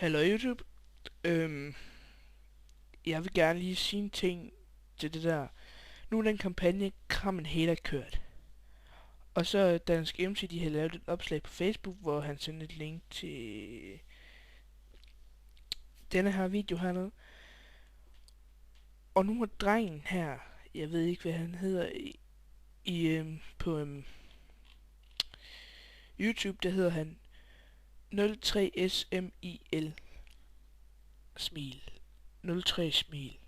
Hallo YouTube. Øhm, jeg vil gerne lige sige en ting til det der. Nu er den kampagne Kram en hater kørt. Og så Dansk MC, de har lavet et opslag på Facebook, hvor han sendte et link til denne her video hernede. Og nu har drengen her, jeg ved ikke hvad han hedder, på YouTube, der hedder han 03SMIL Smil. 03 Smil.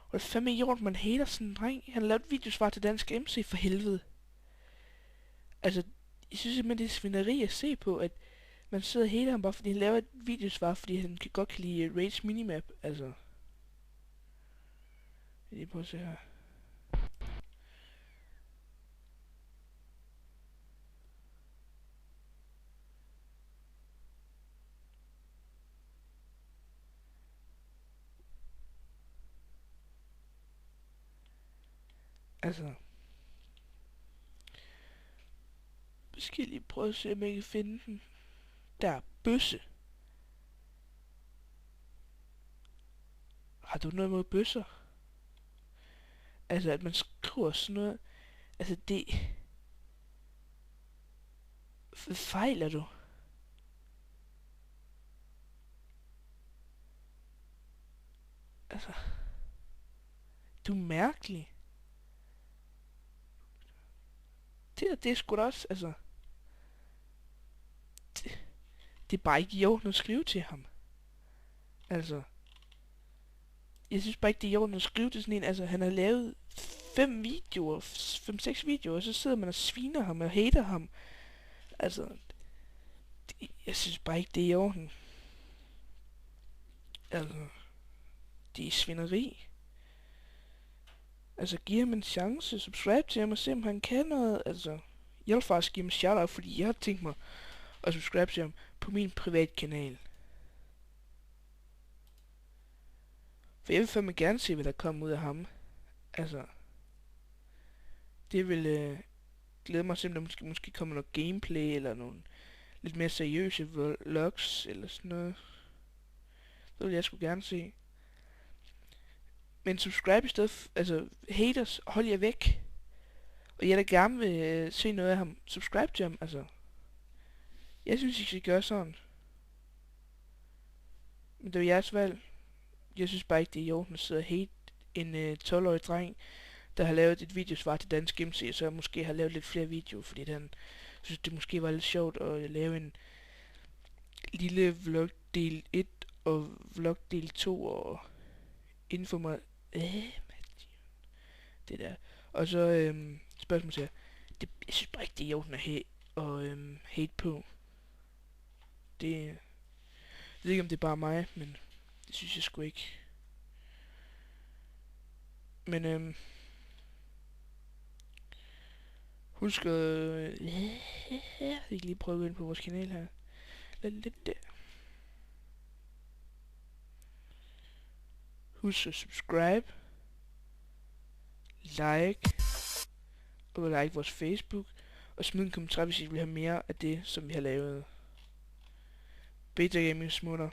Og det er fandme i orden, man hater sådan en dreng. Han har lavet videosvar til Dansk MC for helvede. Altså, jeg synes simpelthen, det er svineri at se på, at man sidder og hater ham bare fordi han laver et videosvar, fordi han godt kan lide Rage Minimap. Altså, jeg lige prøve at se her. Altså, skal jeg lige prøve at se, om jeg kan finde den. Der er bøsse. Har du noget mod bøsser? Altså, at man skriver sådan noget. Altså, det... Hvad fejler du? Altså... Du er mærkelig. Det er sgu da også, altså... Det er bare ikke i orden at skrive til ham. Altså... Jeg synes bare ikke, det er i orden at skrive til sådan en. Altså, han har lavet 5-6 videoer, og så sidder man og sviner ham og hater ham. Altså, jeg synes bare ikke, det er i orden. Altså, det er svineri. Altså, giv ham en chance, subscribe til ham og se, om han kan noget. Altså, jeg vil faktisk give ham en shout-out, fordi jeg har tænkt mig at subscribe til ham på min private kanal. For jeg vil fandme gerne se, hvad der kommer ud af ham. Altså, det vil glæde mig simpelthen, måske kommer noget gameplay, eller nogle lidt mere seriøse vlogs, eller sådan noget. Det vil jeg sgu gerne se. Men subscribe i stedet altså, haters, hold jer væk. Og jeg der gerne vil se noget af ham, subscribe til ham, altså. Jeg synes, I skal gøre sådan. Men det er jeres valg. Jeg synes bare ikke, det er i orden at sidde og hate en 12-årig dreng, der har lavet et videosvar til Dansk MC, og så måske har lavet lidt flere videoer, fordi han synes, det måske var lidt sjovt at lave en lille vlog del 1 og vlog del 2 og info mig... det der. Og så spørgsmål til det, jeg synes bare ikke, det er i orden at hate på. Det... Jeg ved ikke, om det er bare mig, men det synes jeg sgu ikke. Men husk at... jeg kan lige prøve at gå ind på vores kanal her. Lidt der. Husk at subscribe. Like. Og like vores Facebook. Og smid en kommentar, hvis I vil have mere af det, som vi har lavet. Beta Gaming smutter.